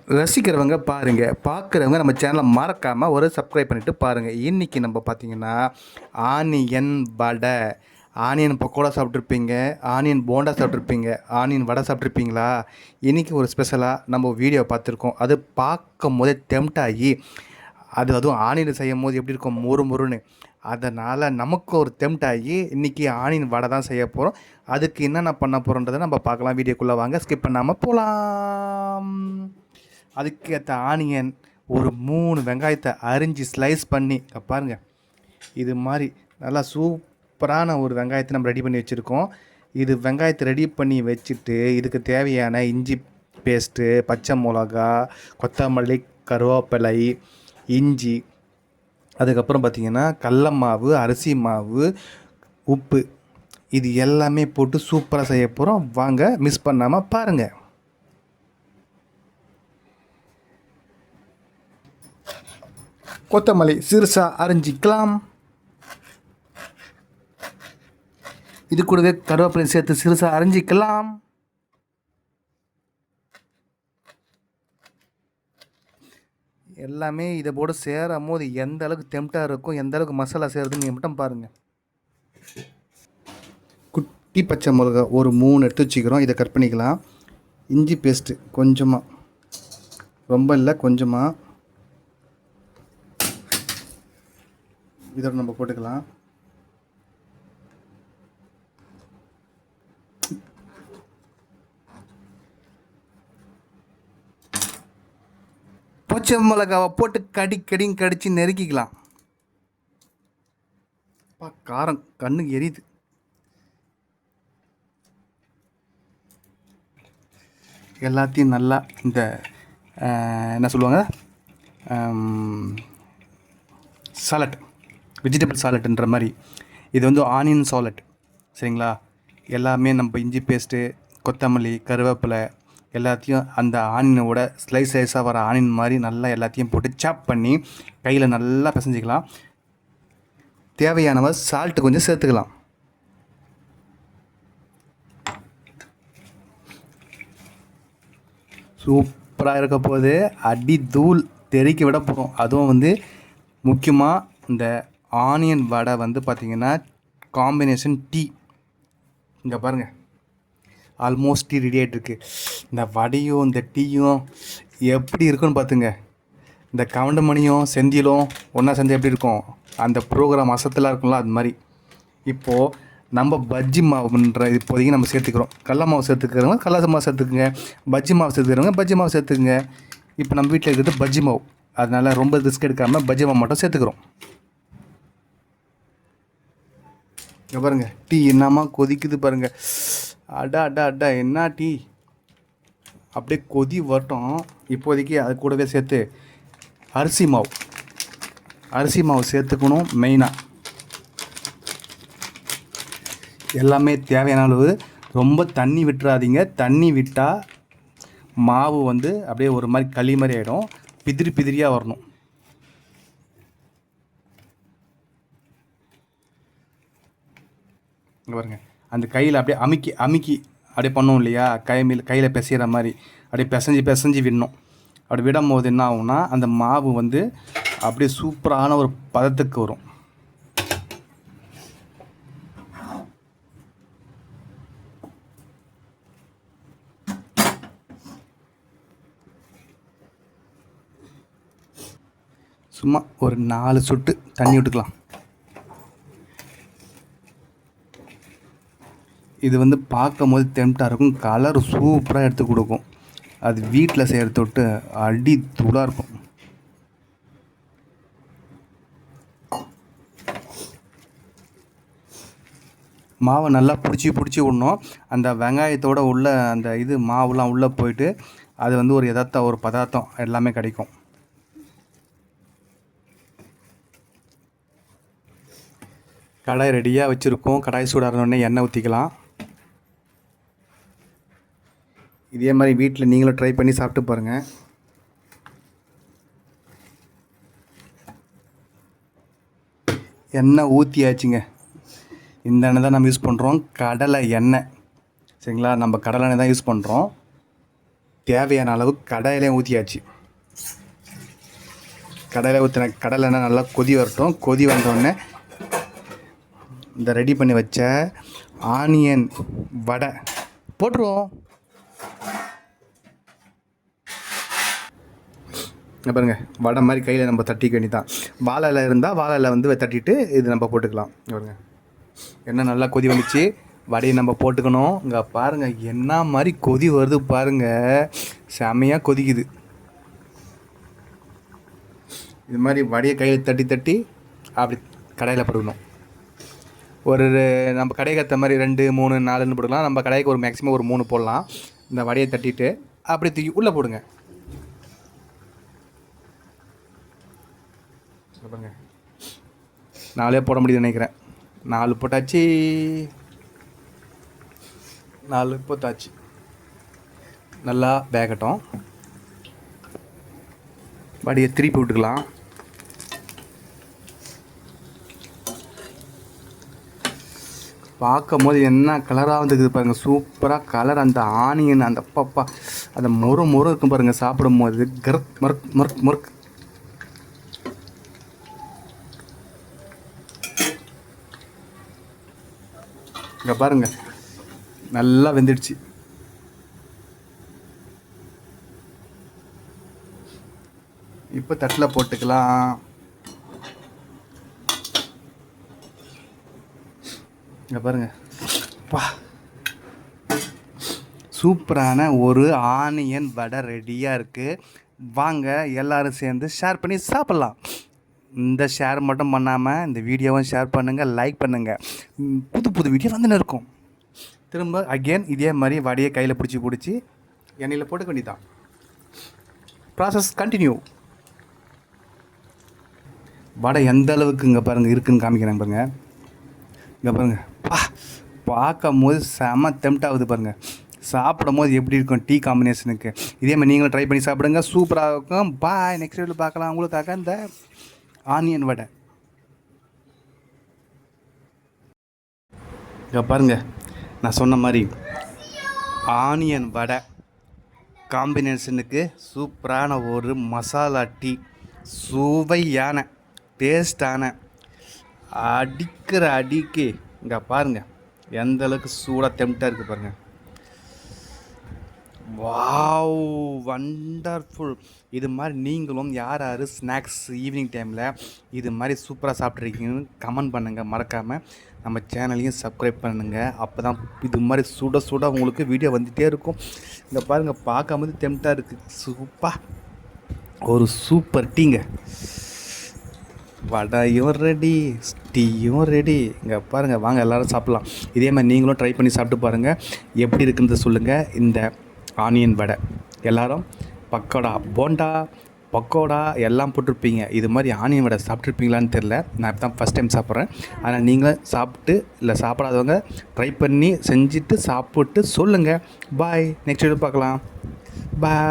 ரசிக்கிறவங்க பாருங்கள், பார்க்குறவங்க நம்ம சேனலை மறக்காமல் ஒரு சப்ஸ்கிரைப் பண்ணிவிட்டு பாருங்கள். இன்றைக்கி நம்ம பார்த்திங்கன்னா ஆனியன் வடை, ஆனியன் பக்கோடா சாப்பிட்ருப்பீங்க, ஆனியன் போண்டா சாப்பிட்ருப்பீங்க, ஆனியன் வடை சாப்பிட்ருப்பீங்களா? இன்றைக்கி ஒரு ஸ்பெஷலாக நம்ம வீடியோ பார்த்துருக்கோம். அது பார்க்கும் போதே டெம்ட் ஆகி அதுவும் ஆனியன் செய்யும் போது எப்படி இருக்கும், மொறு மொறுன்னு. அதனால் நமக்கு ஒரு டெம்ட் ஆகி இன்றைக்கி ஆனியன் வடை தான் செய்ய போகிறோம். அதுக்கு என்னென்ன பண்ண போகிறோன்றதை நம்ம பார்க்கலாம். வீடியோக்குள்ளே வாங்க, ஸ்கிப் பண்ணாமல் போகலாம். அதுக்கேற்ற ஆனியன் ஒரு 3 வெங்காயத்தை அரிஞ்சு ஸ்லைஸ் பண்ணி பாருங்கள். இது மாதிரி நல்லா சூப்பரான ஒரு வெங்காயத்தை நம்ம ரெடி பண்ணி வச்சுருக்கோம். இது வெங்காயத்தை ரெடி பண்ணி வச்சுட்டு இதுக்கு தேவையான இஞ்சி பேஸ்ட்டு, பச்சை மிளகா, கொத்தமல்லி, கருவேப்பிலை, இஞ்சி, அதுக்கப்புறம் பார்த்திங்கன்னா கடல மாவு, அரிசி மாவு, உப்பு, இது எல்லாமே போட்டு சூப்பராக செய்ய போகிறோம். வாங்க, மிஸ் பண்ணாமல் பாருங்கள். கொத்தமல்லி சிறுசாக அரிஞ்சிக்கலாம். இது கூடவே கருவேப்பிலை சேர்த்து சிறுசாக அரிஞ்சிக்கலாம். எல்லாமே இதை போட்டு சேரும் போது எந்த அளவுக்கு டெம்ட்டாக இருக்கும், எந்த அளவுக்கு மசாலா சேருதுன்னு நீங்கள் மட்டும் பாருங்கள். குட்டி பச்சை மிளகா ஒரு 3 எடுத்து வச்சுக்கிறோம். இதை கட் பண்ணிக்கலாம். இஞ்சி பேஸ்ட்டு கொஞ்சமாக, ரொம்ப இல்லை, கொஞ்சமாக இதோட நம்ம போட்டுக்கலாம். பச்சை மிளகாவை போட்டு கடிச்சு நெருக்கிக்கலாம். காரம் கண்ணுக்கு எரியுது. எல்லாத்தையும் நல்லா இந்த என்ன சொல்லுவாங்க, சாலட், வெஜிடபிள் சாலட்டுன்ற மாதிரி. இது ஆனியன் சாலட், சரிங்களா? எல்லாமே நம்ம இஞ்சி பேஸ்ட்டு, கொத்தமல்லி, கருவேப்பிலை எல்லாத்தையும் அந்த ஆனியனோட ஸ்லைஸாக வர ஆனியன் மாதிரி நல்லா எல்லாத்தையும் போட்டு சாப் பண்ணி கையில் நல்லா பிசைஞ்சிக்கலாம். தேவையானவ சால்ட்டு கொஞ்சம் சேர்த்துக்கலாம். சூப்பராக இருக்க போது அடி தூள் தெறிக்க விட போகிறோம். அதுவும் முக்கியமாக இந்த ஆனியன் வடை பார்த்திங்கன்னா காம்பினேஷன் டீ. இங்கே பாருங்கள், ஆல்மோஸ்ட் டீ ரெடி ஆகிட்டுருக்கு. இந்த வடையும் இந்த டீயும் எப்படி இருக்குன்னு பார்த்துங்க. இந்த கவுண்டமணியும் செந்திலும் ஒன்றா செஞ்சு எப்படி இருக்கும், அந்த ப்ரோக்ராம் அசத்தலாக இருக்கும்ல, அது மாதிரி. இப்போது நம்ம பஜ்ஜி மாவுன்ற இப்போதைக்கு நம்ம சேர்த்துக்கிறோம். கடல மாவு சேர்த்துக்கிறவங்க கடல மாவு சேர்த்துக்குங்க, பஜ்ஜி மாவு சேர்த்துக்கிறவங்க பஜ்ஜி மாவு சேர்த்துக்குங்க. இப்போ நம்ம வீட்டில் இருக்கிறது பஜ்ஜி மாவு, அதனால் ரொம்ப ரிஸ்க் எடுக்காமல் பஜ்ஜி மாவு மட்டும் சேர்த்துக்கிறோம். இங்கே பாருங்கள், டீ என்னம்மா கொதிக்குது பாருங்கள். அடா அடா அடா, என்ன டீ! அப்படியே கொதி வரட்டும். இப்போதைக்கு அது கூடவே சேர்த்து அரிசி மாவு சேர்த்துக்கணும். மெயினாக எல்லாமே தேவையான அளவு. ரொம்ப தண்ணி விட்டுறாதீங்க. தண்ணி விட்டால் மாவு அப்படியே ஒரு மாதிரி களி மாதிரி ஆகிடும். பிதிரியாக வரணும். இங்கே பாருங்கள், அந்த கையில் அப்படியே அமுக்கி அப்படியே பண்ணோம் இல்லையா, கையில் பிசைகிற மாதிரி அப்படியே பிசைஞ்சு விடணும். அப்படி விடும் போது என்ன ஆகும்னா அந்த மாவு அப்படியே சூப்பரான ஒரு பதத்துக்கு வரும். சும்மா ஒரு 4 சொட்டு தண்ணி விட்டுக்கலாம். இது பார்க்கும் போது டெம்ட்டாக இருக்கும். கலர் சூப்பராக எடுத்து கொடுக்கும். அது வீட்டில் செய்கிறத தொட்டு அடி தூளாக இருக்கும். மாவை நல்லா பிடிச்சி விடணும். அந்த வெங்காயத்தோடு உள்ள அந்த மாவுலாம் உள்ளே போயிட்டு அது ஒரு பதார்த்தம் எல்லாமே கிடைக்கும். கடாய் ரெடியாக வச்சுருக்கோம். கடாய் சூடாகிறோடனே எண்ணெய் ஊற்றிக்கலாம். இதே மாதிரி வீட்டில் நீங்களும் ட்ரை பண்ணி சாப்பிட்டு பாருங்கள். எண்ணெய் ஊற்றியாச்சுங்க. இந்த எண்ணெய் தான் நம்ம யூஸ் பண்ணுறோம், கடலை எண்ணெய். சரிங்களா, நம்ம கடலை எண்ணெய் தான் யூஸ் பண்ணுறோம். தேவையான அளவு கடாயிலையும் ஊற்றியாச்சு. கடாயில் ஊற்றின கடலைன்னா நல்லா கொதி வரட்டும். கொதி வந்தோடனே இந்த ரெடி பண்ணி வச்ச ஆனியன் வடை போட்டுருவோம். பாருங்கள், வடை மாதிரி கையில் நம்ம தட்டிக்க வேண்டியதான். வாழை இலை இருந்தால் வாழை இலை வந்து தட்டிட்டு இது நம்ம போட்டுக்கலாம். பாருங்க, எண்ணெய் நல்லா கொதி வந்துச்சு. வடையை நம்ம போட்டுக்கணும். இங்கே பாருங்கள் என்ன மாதிரி கொதி வருது பாருங்கள், செமையாக கொதிக்குது. இது மாதிரி வடையை கையில் தட்டி தட்டி அப்படி கடாயில் போட்டுக்கணும். ஒரு நம்ம கடைக்கு ஏற்ற மாதிரி 2, 3, 4ன்னு போட்டுக்கலாம். நம்ம கடைக்கு ஒரு மேக்ஸிமம் ஒரு 3 போடலாம். இந்த வடையை தட்டிட்டு அப்படி தூக்கி உள்ளே போடுங்க. பாருங்க, 4 போட முடியுதுன்னு நினைக்கிறேன். 4 போட்டாச்சு. 4 போட்டாச்சு. நல்லா வேகட்டும். வடையை திருப்பி விட்டுக்கலாம். பார்க்கும் போது என்ன கலராக வந்துருக்குது பாருங்கள், சூப்பராக கலர். அந்த ஆனியன் அந்த அப்பப்பா அந்த மொறு இருக்கும் பாருங்கள், சாப்பிடும் போது கர்க் மர்க் மர்க் மர்க். இங்கே பாருங்கள், நல்லா வெந்துடுச்சு. இப்போ தட்டில் போட்டுக்கலாம். இங்கே பாருங்கள், பா சூப்பரான ஒரு ஆனியன் வடை ரெடியாக இருக்குது. வாங்க எல்லோரும் சேர்ந்து ஷேர் பண்ணி சாப்பிட்லாம். இந்த ஷேர் மட்டும் பண்ணாமல் இந்த வீடியோவும் ஷேர் பண்ணுங்கள், லைக் பண்ணுங்கள். புது வீடியோ வந்துன்னு இருக்கும். திரும்ப அகெயின் இதே மாதிரி வடையை கையில் பிடிச்சி எண்ணெயில் போட்டுக்க வேண்டியதான். Process continue. வடை எந்த அளவுக்கு இங்கே பாருங்கள் இருக்குதுன்னு காமிக்கிறேன் பாருங்கள். இங்கே பாருங்கள், பார்க்கும் போது செம டெம்ட் ஆகுது பாருங்கள். சாப்பிடும் போது எப்படி இருக்கும் டீ காம்பினேஷனுக்கு. இதே மாதிரி நீங்களும் ட்ரை பண்ணி சாப்பிடுங்க, சூப்பராக இருக்கும். பாய், நெக்ஸ்ட் வீடியோவில் பார்க்கலாம். உங்களுக்காக இந்த ஆனியன் வடை. இங்கே பாருங்கள், நான் சொன்ன மாதிரி ஆனியன் வடை காம்பினேஷனுக்கு சூப்பரான ஒரு மசாலா டீ, சுவையான டேஸ்டான அடிக்கு இங்கே பாருங்கள் எந்த அளவுக்கு சூடாக டெம்ட்டாக இருக்குது பாருங்கள். Wow, wonderful. இது மாதிரி நீங்களும் யார் ஸ்நாக்ஸ் ஈவினிங் டைமில் இது மாதிரி சூப்பராக சாப்பிட்ருக்கீங்கன்னு கமெண்ட் பண்ணுங்கள். மறக்காமல் நம்ம சேனலையும் சப்ஸ்கிரைப் பண்ணுங்கள். அப்போ தான் இது மாதிரி சுட உங்களுக்கு வீடியோ வந்துகிட்டே இருக்கும். இங்கே பாருங்கள், பார்க்கும்போது டெம்ட்டாக இருக்குது. ஒரு சூப்பர் டீங்க. வடையும் ரெடி, டீயும் ரெடி. இங்கே பாருங்கள், வாங்க எல்லோரும் சாப்பிட்லாம். இதே மாதிரி நீங்களும் ட்ரை பண்ணி சாப்பிட்டு பாருங்கள், எப்படி இருக்குன்னு சொல்லுங்கள். இந்த ஆனியன் வடை எல்லோரும் பக்கோடா, போண்டா, பக்கோடா எல்லாம் போட்டிருப்பீங்க. இது மாதிரி ஆனியன் வடை சாப்பிட்ருப்பீங்களான்னு தெரில. நான் இப்போ தான் ஃபஸ்ட் டைம் சாப்பிட்றேன். ஆனால் நீங்களும் சாப்பிட்டு இல்லை சாப்பிடாதவங்க ட்ரை பண்ணி செஞ்சுட்டு சாப்பிட்டு சொல்லுங்கள். பாய், நெக்ஸ்ட் வீடியோ பார்க்கலாம். பாய்.